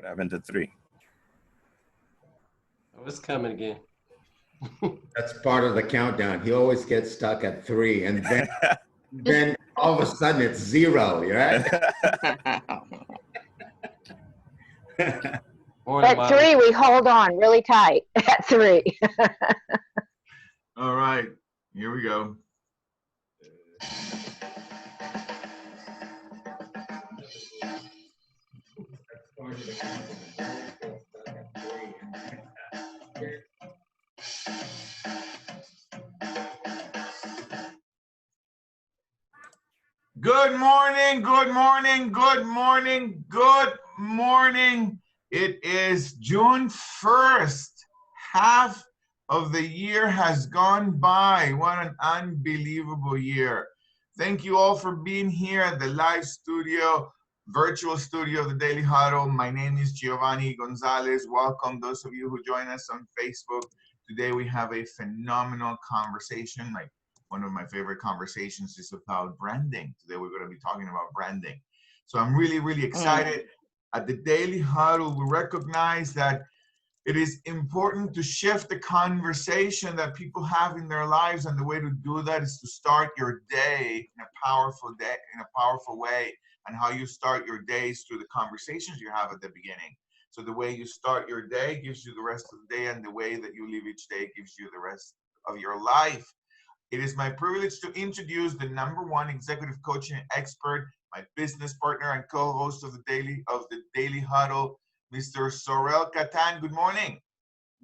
What happened to 3? Oh, it's coming again. That's part of the countdown. He always gets stuck at 3, and then all of a sudden it's 0, right? At 3, we hold on really tight. At 3. All right, here we go. Good morning, good morning, good morning, good morning. It is June 1st. Half of the year has gone by. What an unbelievable year. Thank you all for being here at the live studio, virtual studio of the Daily Huddle. My name is Giovanni Gonzalez. Welcome those of you who join us on Facebook. Today we have a phenomenal conversation. Like one of my favorite conversations is about branding. Today we're going to be talking about branding. So I'm really, really excited. At the Daily Huddle, we recognize that it is important to shift the conversation that people have in their lives, and the way to do that is to start your day in a powerful way. And how you start your days through the conversations you have at the beginning. So the way you start your day gives you the rest of the day, and the way that you live each day gives you the rest of your life. It is my privilege to introduce the #1 executive coaching expert, my business partner and co-host of the Daily Huddle, Mr. Sorel Catan. Good morning.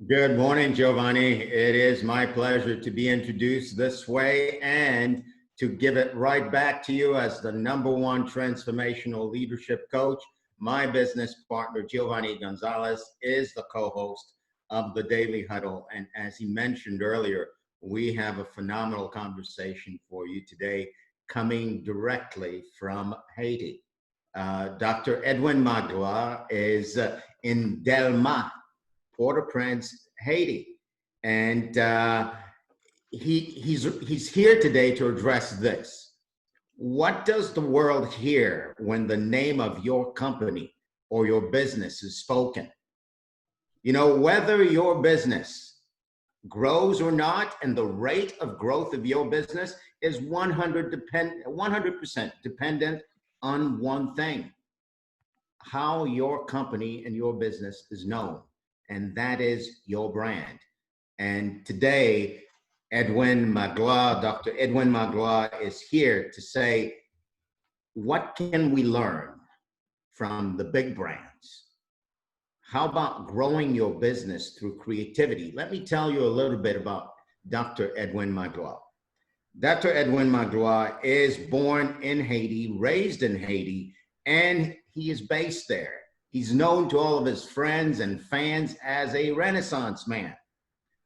Good morning, Giovanni. It is my pleasure to be introduced this way and to give it right back to you as the #1 transformational leadership coach. My business partner, Giovanni Gonzalez, is the co-host of the Daily Huddle. And as he mentioned earlier, we have a phenomenal conversation for you today, coming directly from Haiti. Dr. Edwin Magloire is in Delma, Port-au-Prince, Haiti. And he's here today to address this. What does the world hear when the name of your company or your business is spoken? You know, whether your business grows or not, and the rate of growth of your business is 100% dependent on one thing: how your company and your business is known, and that is your brand. And today, Edwin Magloire, Dr. Edwin Magloire is here to say, what can we learn from the big brands? How about growing your business through creativity? Let me tell you a little bit about Dr. Edwin Magloire. Dr. Edwin Magloire is born in Haiti, raised in Haiti, and he is based there. He's known to all of his friends and fans as a Renaissance man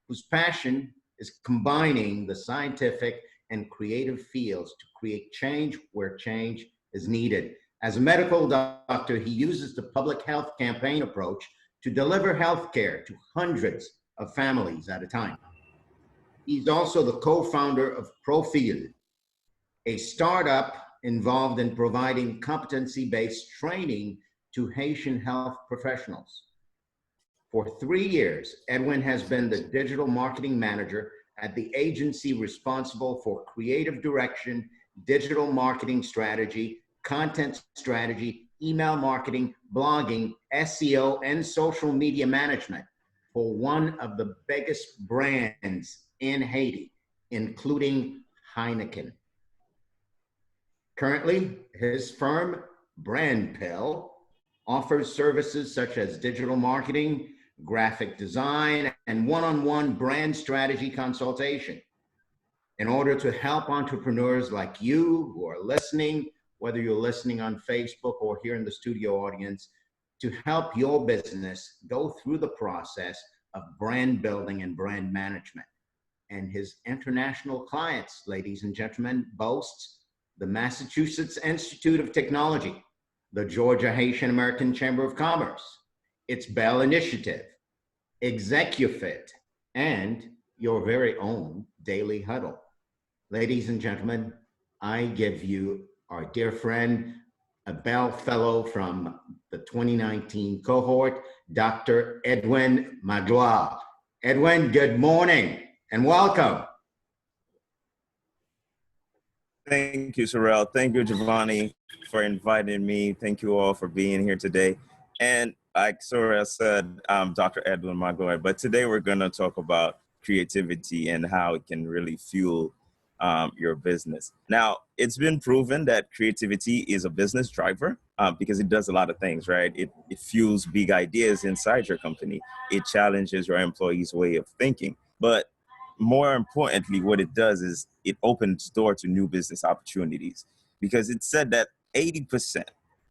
whose passion is combining the scientific and creative fields to create change where change is needed. As a medical doctor, he uses the public health campaign approach to deliver health care to hundreds of families at a time. He's also the co-founder of Profil, a startup involved in providing competency-based training to Haitian health professionals. For 3 years, Edwin has been the digital marketing manager at the agency responsible for creative direction, digital marketing strategy, content strategy, email marketing, blogging, SEO, and social media management for one of the biggest brands in Haiti, including Heineken. Currently, his firm, brandpill, offers services such as digital marketing, graphic design, and one-on-one brand strategy consultation in order to help entrepreneurs like you who are listening, whether you're listening on Facebook or here in the studio audience, to help your business go through the process of brand building and brand management. And his international clients, ladies and gentlemen, boasts the Massachusetts Institute of Technology, the Georgia Haitian American Chamber of Commerce, its Bell Initiative, Execufit, and your very own Daily Huddle. Ladies and gentlemen, I give you our dear friend, a Bell Fellow from the 2019 cohort, Dr. Edwin Magloire. Edwin, good morning and welcome. Thank you, Sorrel. Thank you, Giovanni, for inviting me. Thank you all for being here today. And like Sorrel said, I'm Dr. Edwin Magloire, but today we're going to talk about creativity and how it can really fuel your business. Now, it's been proven that creativity is a business driver because it does a lot of things, right? It fuels big ideas inside your company. It challenges your employees' way of thinking. But more importantly, what it does is it opens door to new business opportunities, because it's said that 80%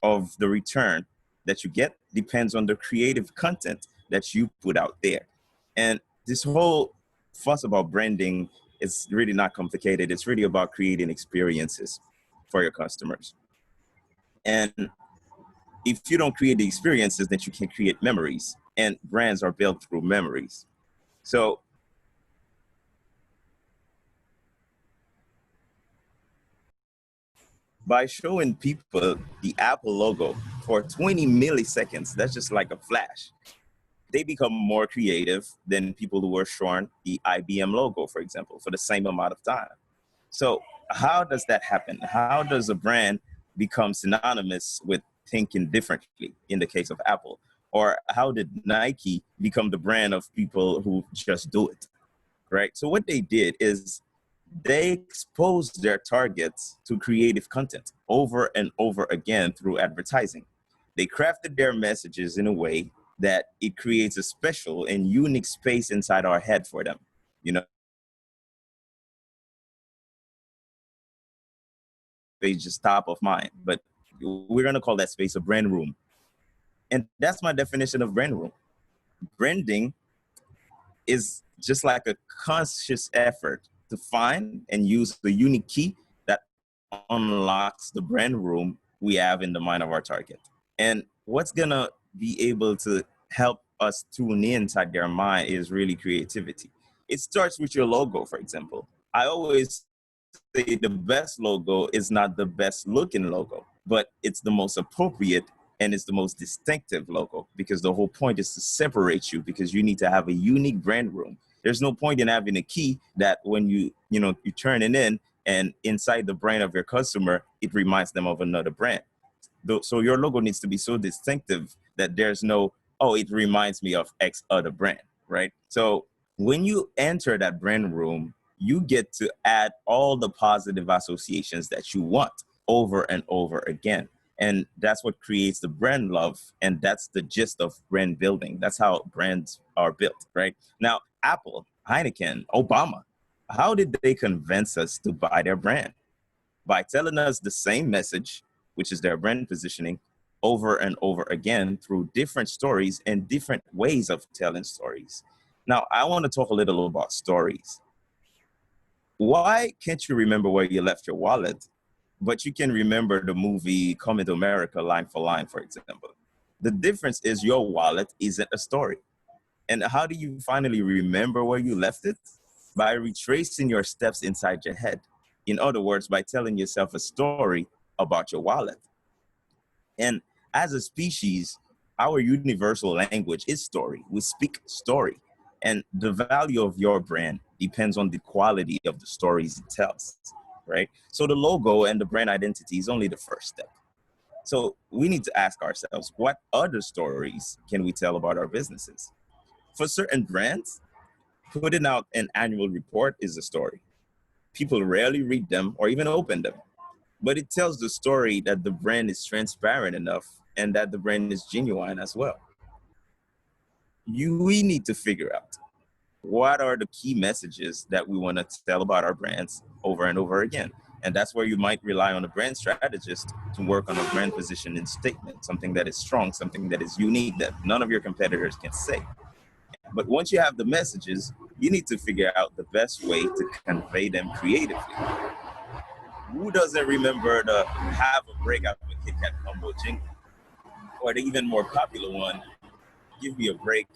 of the return that you get depends on the creative content that you put out there. And this whole fuss about branding is really not complicated. It's really about creating experiences for your customers. And if you don't create the experiences, then you can create memories, and brands are built through memories. So by showing people the Apple logo for 20 milliseconds, that's just like a flash, they become more creative than people who were shown the IBM logo, for example, for the same amount of time. So how does that happen? How does a brand become synonymous with thinking differently in the case of Apple? Or how did Nike become the brand of people who just do it, right? So what they did is they exposed their targets to creative content over and over again through advertising. They crafted their messages in a way that it creates a special and unique space inside our head for them. You know, it's just top of mind, but we're going to call that space a brand room. And that's my definition of brand room. Branding is just like a conscious effort to find and use the unique key that unlocks the brand room we have in the mind of our target. And what's gonna be able to help us tune inside their mind is really creativity. It starts with your logo, for example. I always say the best logo is not the best looking logo, but it's the most appropriate and it's the most distinctive logo, because the whole point is to separate you, because you need to have a unique brand room. There's no point in having a key that when you turn it in and inside the brain of your customer, it reminds them of another brand. So your logo needs to be so distinctive that there's no, oh, it reminds me of X other brand, right? So when you enter that brand room, you get to add all the positive associations that you want over and over again. And that's what creates the brand love. And that's the gist of brand building. That's how brands are built, right? Now, Apple, Heineken, Obama, how did they convince us to buy their brand? By telling us the same message, which is their brand positioning, over and over again through different stories and different ways of telling stories. Now, I want to talk a little about stories. Why can't you remember where you left your wallet, but you can remember the movie Coming to America line for line, for example? The difference is your wallet isn't a story. And how do you finally remember where you left it? By retracing your steps inside your head. In other words, by telling yourself a story about your wallet. And as a species, our universal language is story. We speak story. And the value of your brand depends on the quality of the stories it tells, right? So the logo and the brand identity is only the first step. So we need to ask ourselves, what other stories can we tell about our businesses? For certain brands, putting out an annual report is a story. People rarely read them or even open them, but it tells the story that the brand is transparent enough and that the brand is genuine as well. We need to figure out what are the key messages that we want to tell about our brands over and over again. And that's where you might rely on a brand strategist to work on a brand positioning statement, something that is strong, something that is unique that none of your competitors can say. But once you have the messages, you need to figure out the best way to convey them creatively. Who doesn't remember the have a break out of a Kit Kat combo jingle? Or the even more popular one, give me a break,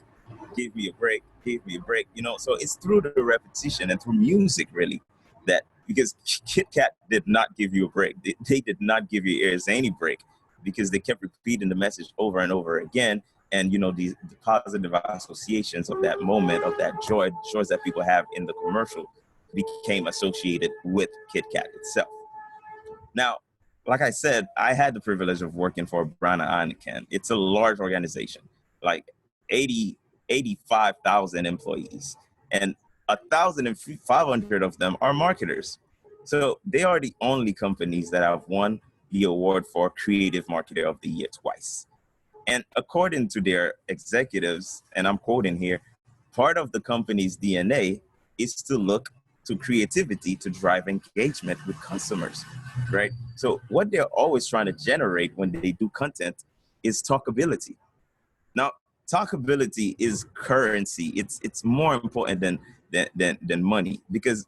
give me a break, give me a break. So it's through the repetition and through music, really, that because Kit Kat did not give you a break. They did not give your ears any break. because they kept repeating the message over and over again. And, you know, the positive associations of that moment, of that joy, joys that people have in the commercial became associated with Kit Kat itself. Now, like I said, I had the privilege of working for Brana Heineken. It's a large organization, like 85,000 employees, and 1,500 of them are marketers. So they are the only companies that have won the award for Creative Marketer of the Year twice. And according to their executives, and I'm quoting here, part of the company's DNA is to look to creativity to drive engagement with customers, right? So what they're always trying to generate when they do content is talkability. Now, talkability is currency. It's more important than money, because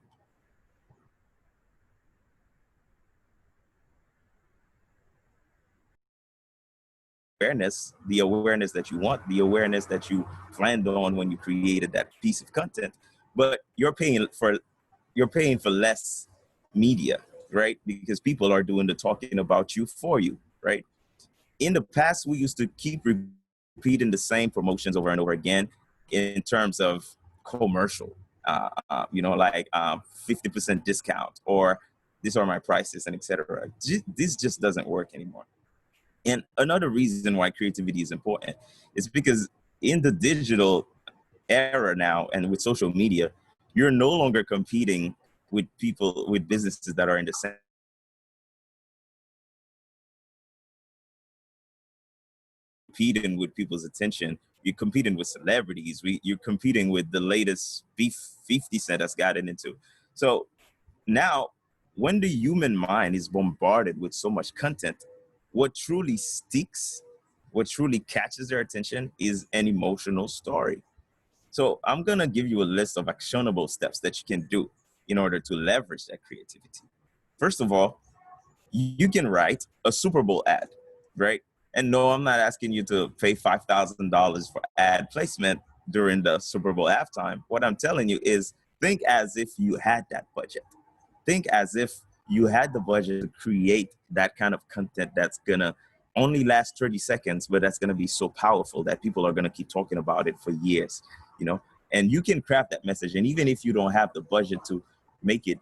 the awareness that you want, the awareness that you planned on when you created that piece of content, but you're paying for less media, right? Because people are doing the talking about you for you, right? In the past, we used to keep repeating the same promotions over and over again in terms of commercial, you know, like 50% discount, or these are my prices, and etc. This just doesn't work anymore. And another reason why creativity is important is because in the digital era now, and with social media, you're no longer competing with people, with businesses that are in the same, competing with people's attention. You're competing with celebrities. You're competing with the latest beef 50 Cent has gotten into. So now, when the human mind is bombarded with so much content, what truly sticks, what truly catches their attention is an emotional story. So I'm going to give you a list of actionable steps that you can do in order to leverage that creativity. First of all, you can write a Super Bowl ad, right? And no, I'm not asking you to pay $5,000 for ad placement during the Super Bowl halftime. What I'm telling you is, think as if you had that budget. Think as if you had the budget to create that kind of content that's gonna only last 30 seconds, but that's gonna be so powerful that people are gonna keep talking about it for years, you know? And you can craft that message. And even if you don't have the budget to make it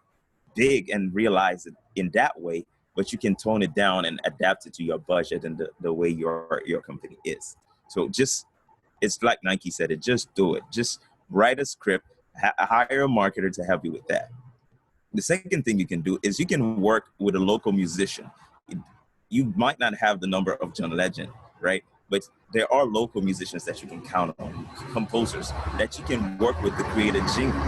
big and realize it in that way, but you can tone it down and adapt it to your budget and the way your company is. So just, it's like Nike said it, just do it. Just write a script, hire a marketer to help you with that. The second thing you can do is you can work with a local musician. You might not have the number of John Legend, right? But there are local musicians that you can count on, composers that you can work with to create a jingle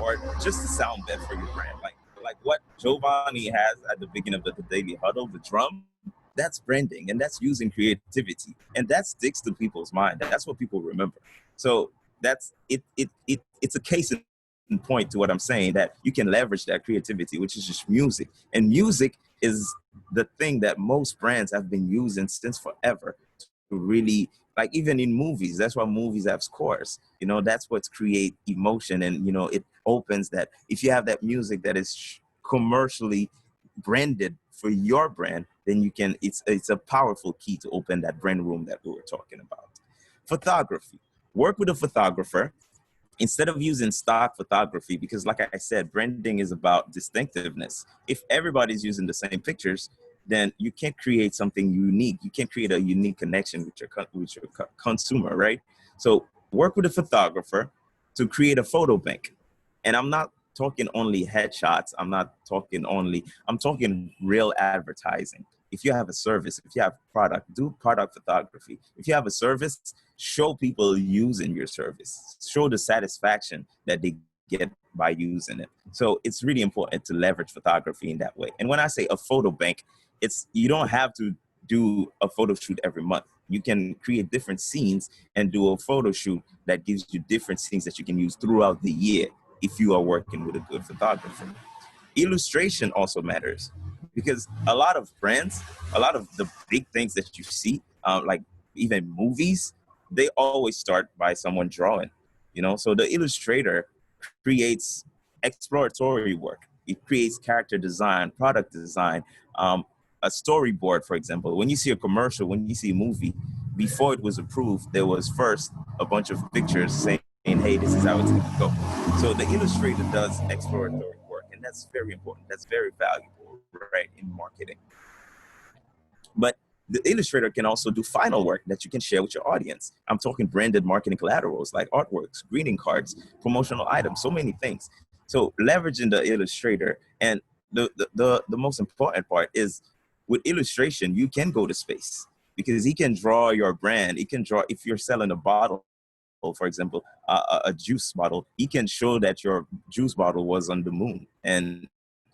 or just a sound bed for your brand. Like what Giovanni has at the beginning of the Daily Huddle, the drum, that's branding, and that's using creativity, and that sticks to people's mind. That's what people remember. So that's it. It's a case in point to what I'm saying, that you can leverage that creativity, which is just music. And music is the thing that most brands have been using since forever to really, like, even in movies, that's why movies have scores. You know, that's what's create emotion. And, you know, it opens that. If you have that music that is commercially branded for your brand, then you can, it's a powerful key to open that brand room that we were talking about. Photography. Work with a photographer instead of using stock photography, because like I said, branding is about distinctiveness. If everybody's using the same pictures, then you can't create something unique. You can't create a unique connection with your consumer, right? So work with a photographer to create a photo bank. And I'm not talking only headshots. I'm talking real advertising. If you have a service, if you have product, do product photography. If you have a service, show people using your service. Show the satisfaction that they get by using it. So it's really important to leverage photography in that way. And when I say a photo bank, you don't have to do a photo shoot every month. You can create different scenes and do a photo shoot that gives you different scenes that you can use throughout the year if you are working with a good photographer. Illustration also matters, because a lot of brands, a lot of the big things that you see, like even movies, they always start by someone drawing, you know? So the illustrator creates exploratory work. It creates character design, product design, a storyboard, for example. When you see a commercial, when you see a movie, before it was approved, there was first a bunch of pictures saying, hey, this is how it's going to go. So the illustrator does exploratory work, and that's very important. That's very valuable, right, in marketing. But the illustrator can also do final work that you can share with your audience. I'm talking branded marketing collaterals like artworks, greeting cards, promotional items, so many things. So leveraging the illustrator, and the most important part is with illustration, you can go to space because he can draw your brand. He can draw, if you're selling a bottle, for example, a juice bottle, he can show that your juice bottle was on the moon, and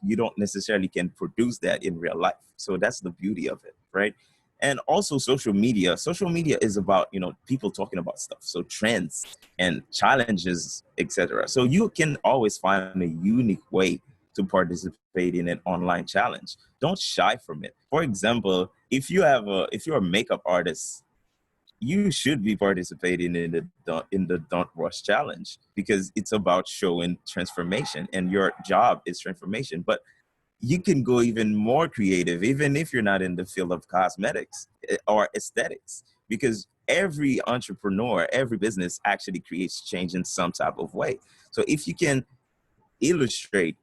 you don't necessarily can produce that in real life. So that's the beauty of it, right? And also social media. Social media is about, people talking about stuff. So trends and challenges, etc. So you can always find a unique way to participate in an online challenge. Don't shy from it. For example, if you're a makeup artist, you should be participating in the Don't Rush Challenge, because it's about showing transformation, and your job is transformation. But you can go even more creative, even if you're not in the field of cosmetics or aesthetics, because every entrepreneur, every business actually creates change in some type of way. So if you can illustrate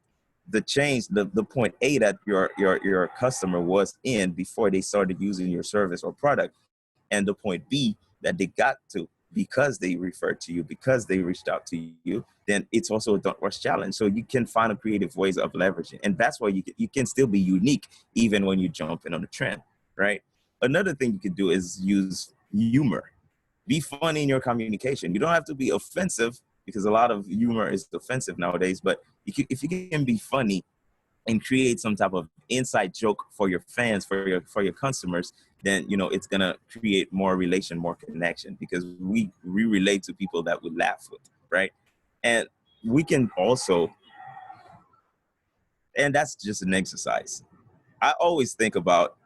the change, the point A that your customer was in before they started using your service or product, and the point B that they got to because they referred to you, because they reached out to you, then it's also a Don't Rush Challenge. So you can find creative ways of leveraging. And that's why you can still be unique even when you jump in on the trend, right? Another thing you could do is use humor. Be funny in your communication. You don't have to be offensive, because a lot of humor is offensive nowadays, but if you can be funny and create some type of inside joke for your fans, for your customers, then it's gonna create more relation, more connection, because we relate to people that we laugh with, right? And we can also, and that's just an exercise. I always think about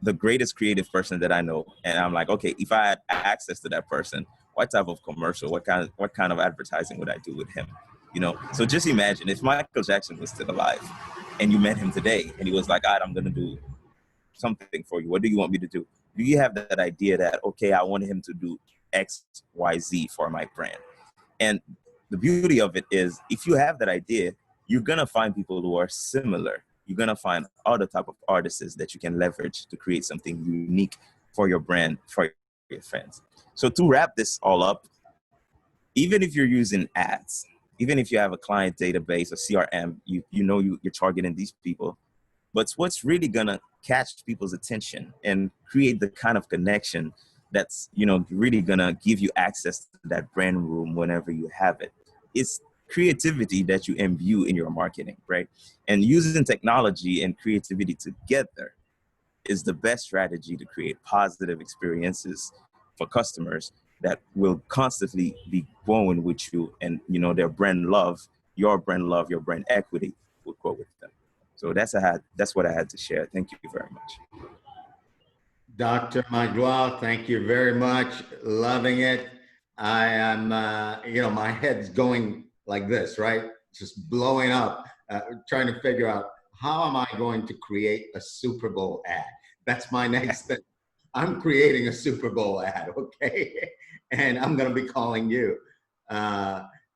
the greatest creative person that I know, and I'm like, okay, if I had access to that person, what type of commercial, what kind of advertising would I do with him? So just imagine if Michael Jackson was still alive and you met him today and he was like, all right, I'm gonna do something for you. What do you want me to do? Do you have that idea that, okay, I want him to do X, Y, Z for my brand? And the beauty of it is, if you have that idea, you're gonna find people who are similar. You're gonna find other type of artists that you can leverage to create something unique for your brand, for your fans. So to wrap this all up, even if you're using ads, even if you have a client database or CRM, you're targeting these people. But what's really gonna catch people's attention and create the kind of connection that's really gonna give you access to that brand room whenever you have it, it's creativity that you imbue in your marketing, right? And using technology and creativity together is the best strategy to create positive experiences for customers that will constantly be growing with you, and their brand love, your brand equity will grow with them. So that's what I had to share. Thank you very much. Dr. Magloire, thank you very much. Loving it. I am, my head's going like this, right? Just blowing up, trying to figure out, how am I going to create a Super Bowl ad? That's my next thing. I'm creating a Super Bowl ad, okay? And I'm gonna be calling you.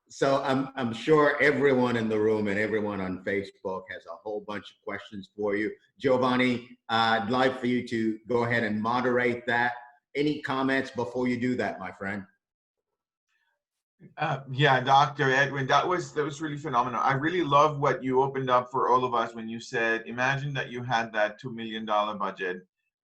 So I'm sure everyone in the room and everyone on Facebook has a whole bunch of questions for you. Giovanni, I'd like for you to go ahead and moderate that. Any comments before you do that, my friend? Yeah, Dr. Edwin, that was really phenomenal. I really love what you opened up for all of us when you said, imagine that you had that $2 million budget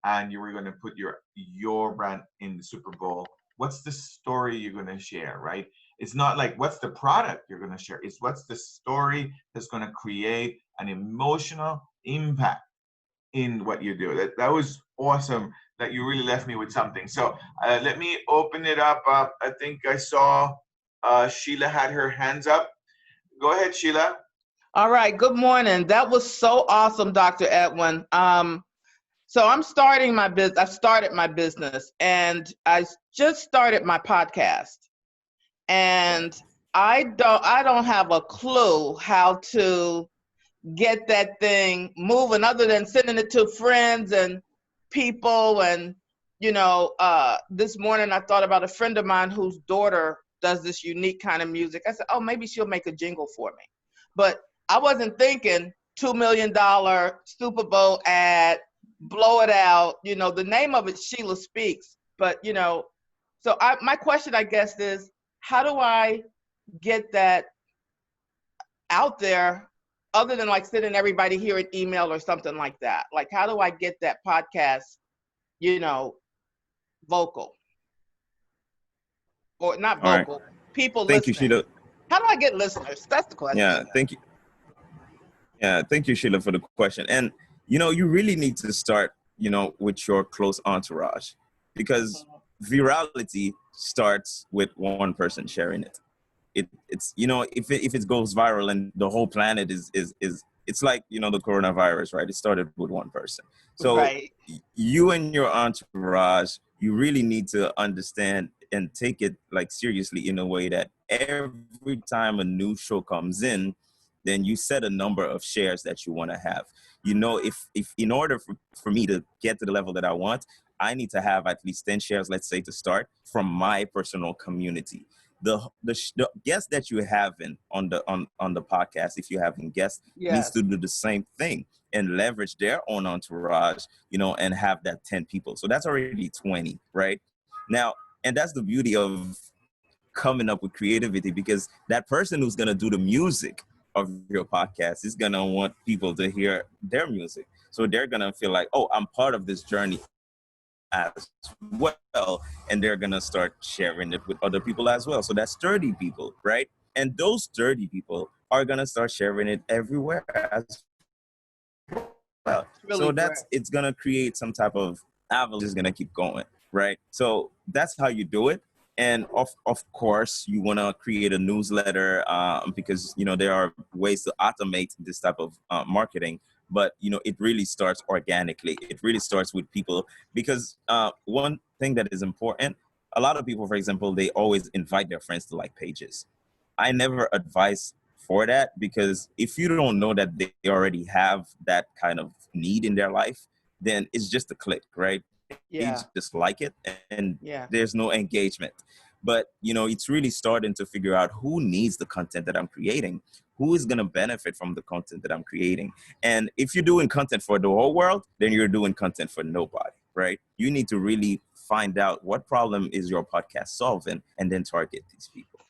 and you were going to put your brand in the Super Bowl. What's the story you're going to share, right? It's not like what's the product you're going to share. It's what's the story that's going to create an emotional impact in what you do. That was awesome that you really left me with something. So let me open it up. I think I saw Sheila had her hands up. Go ahead, Sheila. All right. Good morning. That was so awesome, Dr. Edwin. So I'm starting my business. I started my business, and I just started my podcast. And I don't have a clue how to get that thing moving other than sending it to friends and people. And, you know, this morning I thought about a friend of mine whose daughter does this unique kind of music. I said, oh, maybe she'll make a jingle for me. But I wasn't thinking $2 million Super Bowl ad, blow it out. You know, the name of it, Sheila Speaks. But, you know, so my question, I guess, is how do I get that out there other than like sending everybody here an email or something like that? Like, how do I get that podcast, you know, vocal? Or not vocal, people Thank listening. you, Sheila. How do I get listeners? That's the question. Yeah, thank you. Yeah, thank you, Sheila, for the question. And, you know, you really need to start, you know, with your close entourage, because virality starts with one person sharing it. It's, you know, if it goes viral and the whole planet is it's like, you know, the coronavirus, right? It started with one person. So Right. you and your entourage, you really need to understand and take it like seriously in a way that every time a new show comes in, then you set a number of shares that you want to have. You know, if in order for me to get to the level that I want, I need to have at least 10 shares, let's say, to start from my personal community. The guests that you have on the podcast, if you have guests, needs to do the same thing and leverage their own entourage, you know, and have that 10 people. So that's already 20, right? Now, and that's the beauty of coming up with creativity, because that person who's going to do the music of your podcast is going to want people to hear their music. So they're going to feel like, oh, I'm part of this journey as well. And they're going to start sharing it with other people as well. So that's 30 people, right? And those 30 people are going to start sharing it everywhere as well. Really So it's going to create some type of avalanche, is going to keep going, right? So that's how you do it. And of course, you want to create a newsletter because, you know, there are ways to automate this type of marketing. But, you know, it really starts organically. It really starts with people, because one thing that is important, a lot of people, for example, they always invite their friends to like pages. I never advise for that, because if you don't know that they already have that kind of need in their life, then it's just a click, right? Yeah. They just like it, and Yeah. there's no engagement. But, you know, it's really starting to figure out who needs the content that I'm creating, who is going to benefit from the content that I'm creating. And if you're doing content for the whole world, then you're doing content for nobody, right? You need to really find out what problem is your podcast solving and then target these people.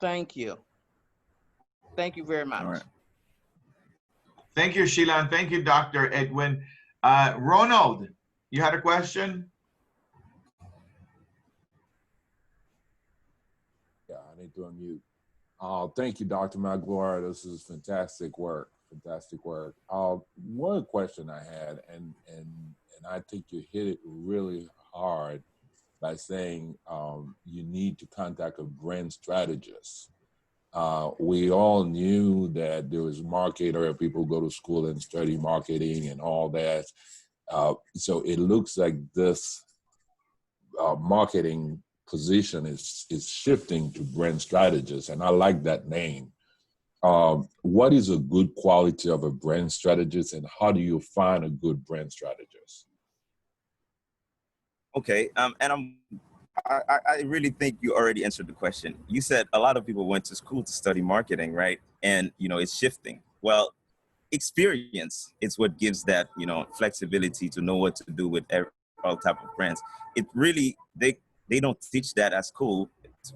Thank you. Thank you very much. All right. Thank you, Sheila, and thank you, Dr. Edwin. Ronald, you had a question? Yeah, I need to unmute. Thank you, Dr. Magloire. This is fantastic work. Fantastic work. One question I had, and I think you hit it really hard by saying you need to contact a brand strategist. We all knew that there was marketer, people go to school and study marketing and all that. So it looks like this marketing position is shifting to brand strategist, and I like that name. What is a good quality of a brand strategist, and how do you find a good brand strategist? Okay, and I really think you already answered the question. You said a lot of people went to school to study marketing, right? And, you know, it's shifting. Well, experience is what gives that, you know, flexibility to know what to do with all type of brands. It really, they don't teach that at school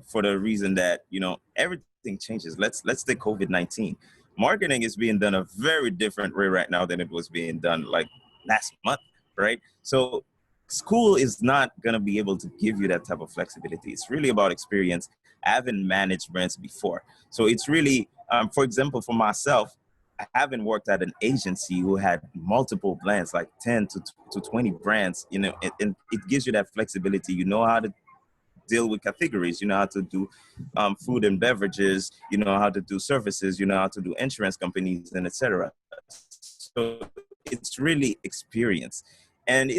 for the reason that, you know, everything changes. Let's take COVID-19. Marketing is being done a very different way right now than it was being done like last month, right? So school is not going to be able to give you that type of flexibility. It's really about experience. I haven't managed brands before. So it's really, for example, for myself, I haven't worked at an agency who had multiple brands, like 10 to 20 brands, you know, and it gives you that flexibility. You know how to deal with categories, you know how to do food and beverages, you know how to do services, you know how to do insurance companies, and etc. So it's really experience. And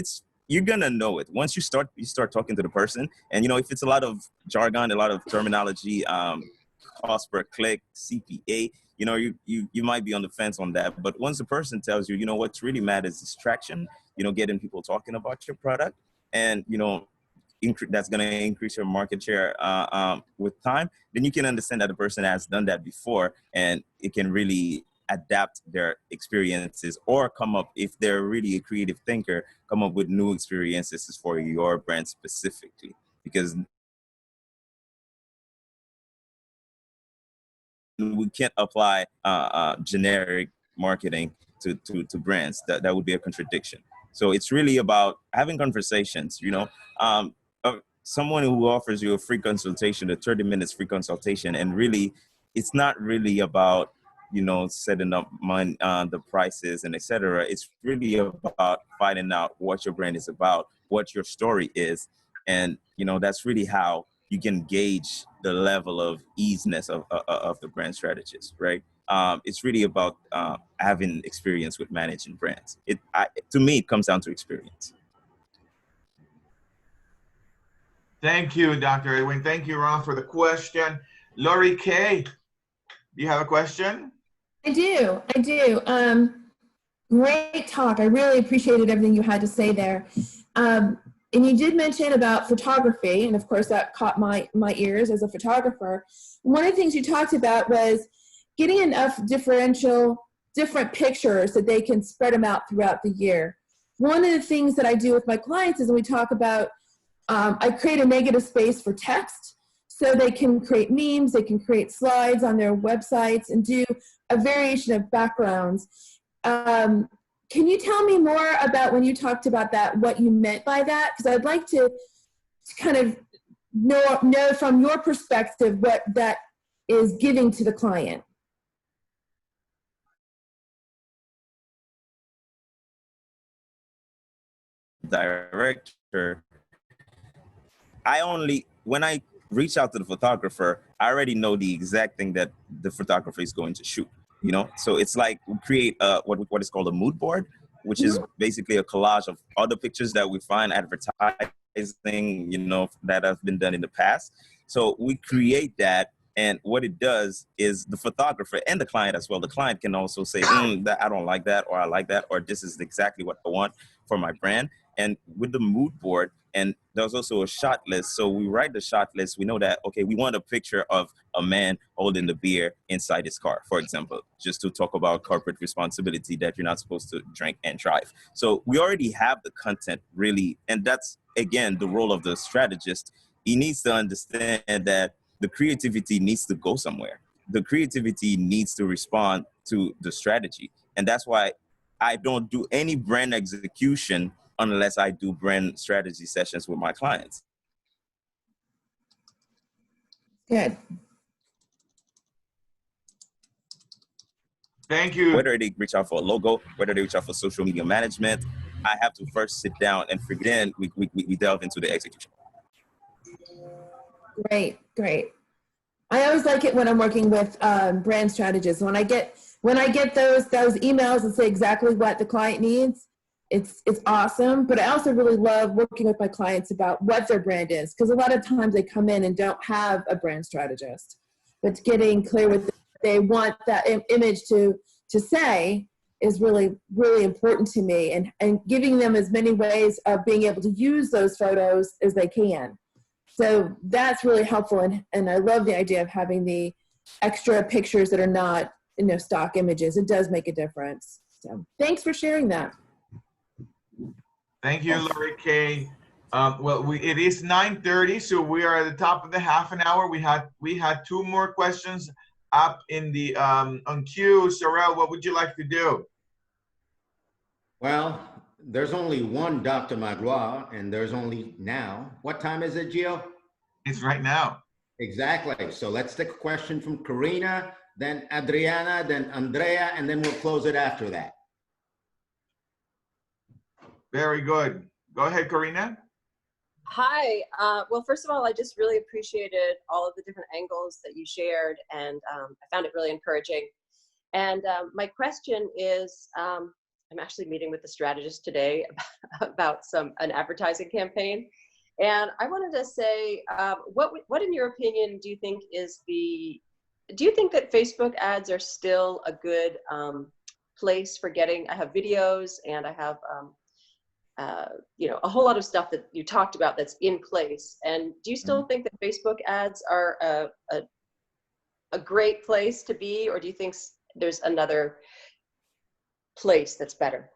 you're gonna know it once you start talking to the person. And, you know, if it's a lot of jargon, a lot of terminology, cost per click, CPA, you know, you might be on the fence on that. But once the person tells you, you know, what's really matters is traction, you know, getting people talking about your product, and, you know, that's going to increase your market share with time, then you can understand that the person has done that before, and it can really adapt their experiences, or come up, if they're really a creative thinker, come up with new experiences for your brand specifically. Because we can't apply generic marketing to brands. That would be a contradiction. So it's really about having conversations, you know, someone who offers you a free consultation, a 30 minutes free consultation, and really, it's not really about, you know, setting up the prices and etc. It's really about finding out what your brand is about, what your story is. And, you know, that's really how you can gauge the level of easiness of the brand strategist, right? It's really about having experience with managing brands. To me, it comes down to experience. Thank you, Dr. Edwin. Thank you, Ron, for the question. Lori K, do you have a question? I do. Great talk. I really appreciated everything you had to say there. And you did mention about photography, and of course that caught my ears as a photographer. One of the things you talked about was getting enough different pictures that they can spread them out throughout the year. One of the things that I do with my clients is when we talk about, I create a negative space for text, so they can create memes, they can create slides on their websites, and do a variation of backgrounds. Can you tell me more about, when you talked about that, what you meant by that? Because I'd like to kind of know from your perspective what that is giving to the client. Director, when I reach out to the photographer, I already know the exact thing that the photographer is going to shoot, you know? So it's like we create what is called a mood board, which is basically a collage of other pictures that we find advertising, you know, that have been done in the past. So we create that, and what it does is the photographer and the client as well, the client can also say, that I don't like that, or I like that, or this is exactly what I want for my brand. And with the mood board, and there's also a shot list. So we write the shot list. We know that, okay, we want a picture of a man holding the beer inside his car, for example, just to talk about corporate responsibility, that you're not supposed to drink and drive. So we already have the content, really. And that's, again, the role of the strategist. He needs to understand that the creativity needs to go somewhere. The creativity needs to respond to the strategy. And that's why I don't do any brand execution unless I do brand strategy sessions with my clients. Good. Thank you. Whether they reach out for a logo, whether they reach out for social media management, I have to first sit down and figure, then we delve into the execution. Great. I always like it when I'm working with brand strategists. When I get those emails that say exactly what the client needs, it's awesome. But I also really love working with my clients about what their brand is, because a lot of times they come in and don't have a brand strategist. But getting clear with what they want that image to say is really, really important to me, and giving them as many ways of being able to use those photos as they can. So that's really helpful, and I love the idea of having the extra pictures that are not, you know, stock images. It does make a difference. So thanks for sharing that. Thank you, Lori K. Well, it is 9:30, so we are at the top of the half an hour. We had two more questions up in the on queue. Sorrel, what would you like to do? Well, there's only one Dr. Magloire, and there's only now. What time is it, Gio? It's right now. Exactly. So let's take a question from Karina, then Adriana, then Andrea, and then we'll close it after that. Very good. Go ahead, Karina. Hi. Well, first of all, I just really appreciated all of the different angles that you shared, and I found it really encouraging. And my question is, I'm actually meeting with the strategist today about an advertising campaign. And I wanted to say, what in your opinion do you think is the do you think that Facebook ads are still a good place for getting? I have videos and I have you know, a whole lot of stuff that you talked about that's in place. And do you still think that Facebook ads are a great place to be, or do you think there's another place that's better?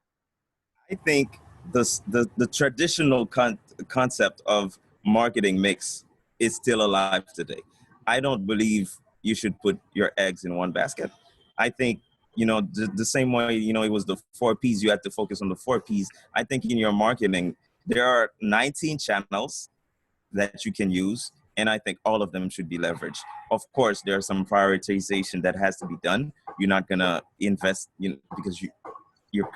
I think the traditional concept of marketing mix is still alive today. I don't believe you should put your eggs in one basket. I think, you know, the same way, you know, it was the 4 Ps, you had to focus on the 4 Ps. I think in your marketing, there are 19 channels that you can use, and I think all of them should be leveraged. Of course, there's some prioritization that has to be done. You're not gonna invest, you know, because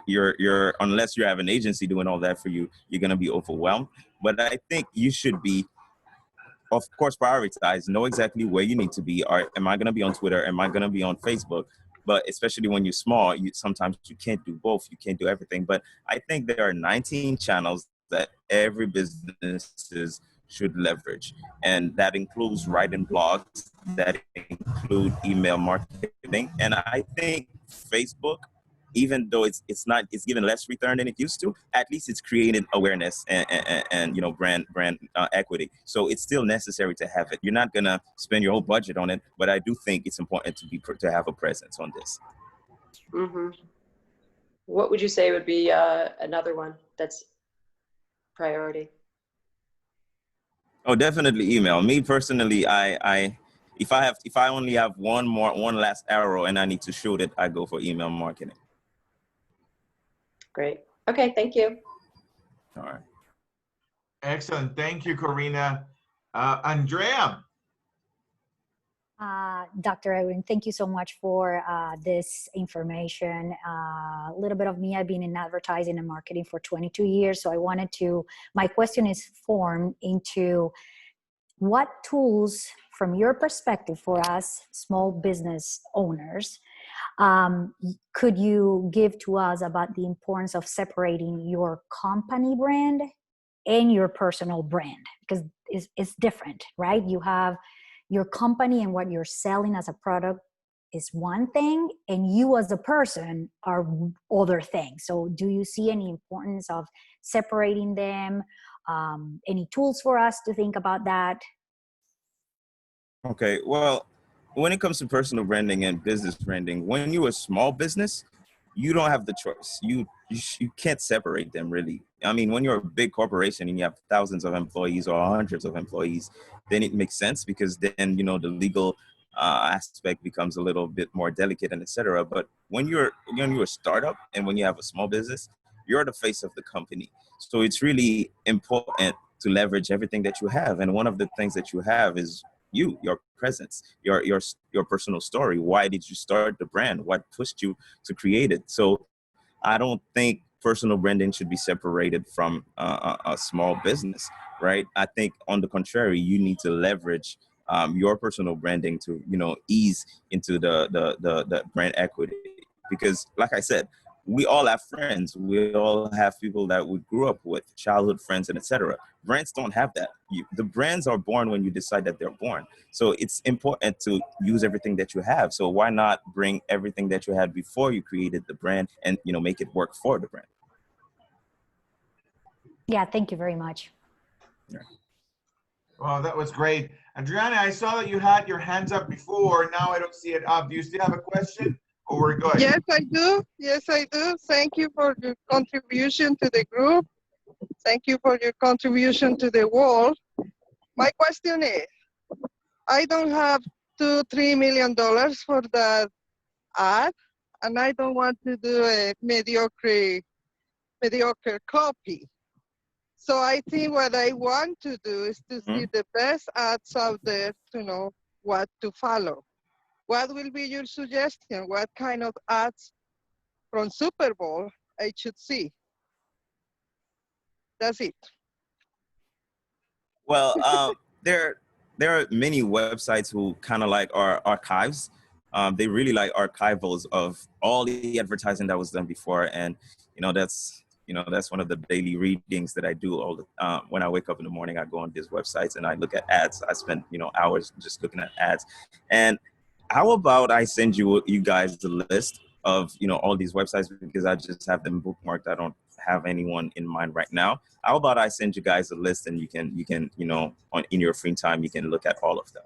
you're unless you have an agency doing all that for you, you're gonna be overwhelmed. But I think you should be, of course, prioritize, know exactly where you need to be. Or am I gonna be on Twitter? Am I gonna be on Facebook? But especially when you're small, sometimes you can't do both. You can't do everything. But I think there are 19 channels that every business should leverage. And that includes writing blogs, that include email marketing. And I think Facebook, even though it's giving less return than it used to, at least it's created awareness and you know, brand equity. So it's still necessary to have it. You're not gonna spend your whole budget on it, but I do think it's important to have a presence on this. Mm-hmm. What would you say would be another one that's priority? Oh, definitely email. Me personally, if I only have one last arrow and I need to shoot it, I go for email marketing. Great. Okay, thank you. All right. Excellent. Thank you, Corina. Andrea. Dr. Edwin, thank you so much for this information. A little bit of me, I've been in advertising and marketing for 22 years. So my question is formed into what tools, from your perspective, for us small business owners, could you give to us about the importance of separating your company brand and your personal brand? Because it's different, right? You have your company and what you're selling as a product is one thing, and you as a person are other things. So do you see any importance of separating them? Any tools for us to think about that? Okay, well, when it comes to personal branding and business branding, when you're a small business, you don't have the choice. You can't separate them, really. I mean, when you're a big corporation and you have thousands of employees or hundreds of employees, then it makes sense, because then, you know, the legal aspect becomes a little bit more delicate and etc. But when you're a startup and when you have a small business, you're the face of the company. So it's really important to leverage everything that you have. And one of the things that you have is your presence, your personal story. Why did you start the brand? What pushed you to create it? So I don't think personal branding should be separated from a small business, right? I think, on the contrary, you need to leverage your personal branding to, you know, ease into the brand equity. Because, like I said, we all have friends. We all have people that we grew up with, childhood friends, and etc. Brands don't have that. The brands are born when you decide that they're born. So it's important to use everything that you have. So why not bring everything that you had before you created the brand and, you know, make it work for the brand? Yeah, thank you very much. Yeah. Well, that was great. Adriana, I saw that you had your hands up before. Now I don't see it up. Do you still have a question? Or we're good? Yes, I do. Yes, I do. Thank you for your contribution to the group. Thank you for your contribution to the world. My question is, I don't have $2-3 million for that ad, and I don't want to do a mediocre copy. So I think what I want to do is to see the best ads out there to know what to follow. What will be your suggestion? What kind of ads from Super Bowl I should see? That's it. Well, there are many websites who kind of like are archives. They really like archivals of all the advertising that was done before, and that's one of the daily readings that I do all the when I wake up in the morning. I go on these websites and I look at ads. I spend hours just looking at ads, and How about I send you guys the list of, you know, all these websites, because I just have them bookmarked. I don't have anyone in mind right now. How about I send you guys a list, and you can you know, in your free time, you can look at all of them.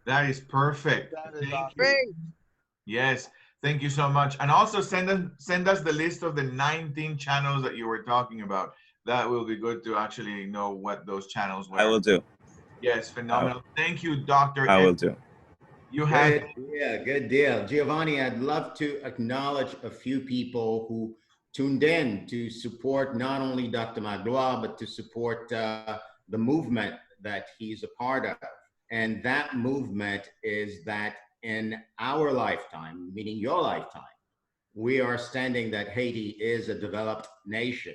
That is perfect. That is Thank you. Great. Yes, thank you so much. And also send us the list of the 19 channels that you were talking about. That will be good to actually know what those channels were. I will do. Yes, phenomenal. Thank you, Dr. I Ed. will do. You have Good deal. Giovanni, I'd love to acknowledge a few people who tuned in to support not only Dr. Magloire, but to support the movement that he's a part of. And that movement is that in our lifetime, meaning your lifetime, we are standing that Haiti is a developed nation.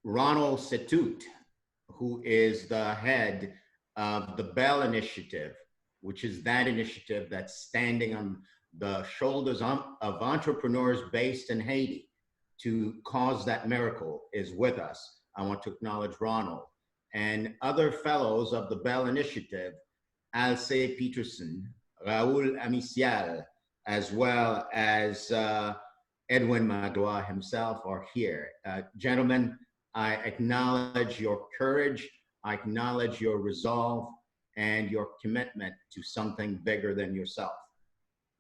Ronald Setut, who is the head of the Bell Initiative, which is that initiative that's standing on the shoulders of entrepreneurs based in Haiti to cause that miracle, is with us. I want to acknowledge Ronald. And other fellows of the Bell Initiative, Alce Peterson, Raul Amicial, as well as Edwin Magloire himself are here. Gentlemen, I acknowledge your courage, I acknowledge your resolve and your commitment to something bigger than yourself.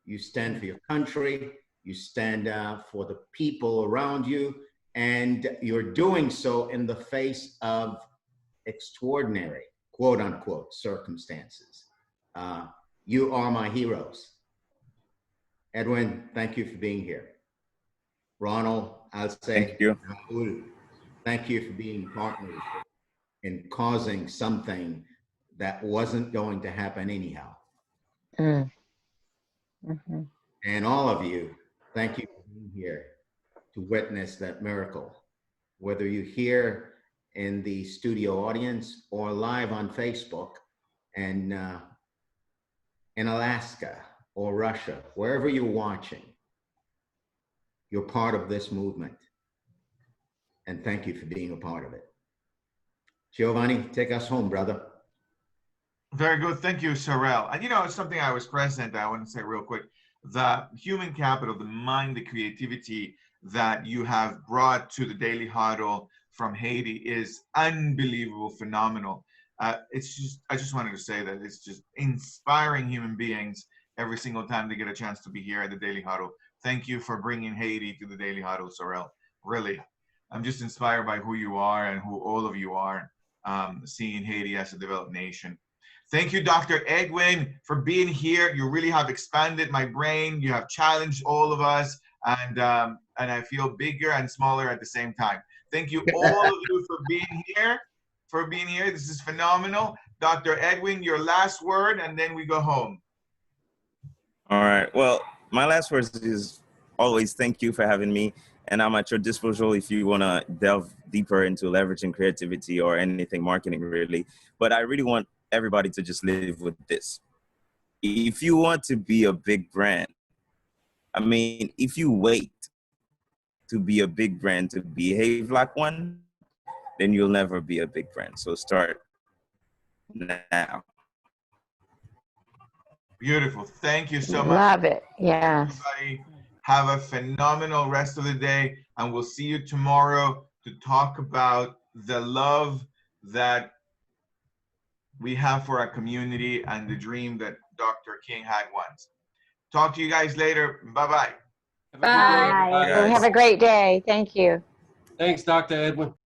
You stand for your country, you stand for the people around you, and you're doing so in the face of extraordinary, quote unquote, circumstances. You are my heroes. Edwin, thank you for being here. Ronald, I'll say, Thank you. Raul, thank you for being partners in causing something that wasn't going to happen anyhow. Mm-hmm. And all of you, thank you for being here to witness that miracle. Whether you're here in the studio audience or live on Facebook and in Alaska or Russia, wherever you're watching, you're part of this movement. And thank you for being a part of it. Giovanni, take us home, brother. very good. Thank you, Sorrel. And you know, it's something I was present. I want to say real quick, the human capital, the mind, the creativity that you have brought to the Daily Huddle from Haiti is unbelievable, phenomenal. It's just, I just wanted to say that it's just inspiring human beings every single time they get a chance to be here at the Daily Huddle. Thank you for bringing Haiti to the Daily Huddle, Sorrel. Really, I'm just inspired by who you are and who all of you are, seeing Haiti as a developed nation. Thank you, Dr. Edwin, for being here. You really have expanded my brain. You have challenged all of us, and I feel bigger and smaller at the same time. Thank you, all of you, for being here. This is phenomenal. Dr. Edwin, your last word, and then we go home. All right. Well, my last words is always thank you for having me. And I'm at your disposal if you want to delve deeper into leveraging creativity or anything marketing, really. But I really want everybody to just live with this. If you want to be a big brand, I mean, if you wait to be a big brand to behave like one, then you'll never be a big brand. So start now. Beautiful. Thank you so much. Love it. Yes. Everybody, have a phenomenal rest of the day, and we'll see you tomorrow to talk about the love that we have for our community and the dream that Dr. King had once. Talk to you guys later. Bye-bye. Bye. Guys. Have a great day. Thank you. Thanks, Dr. Edwin.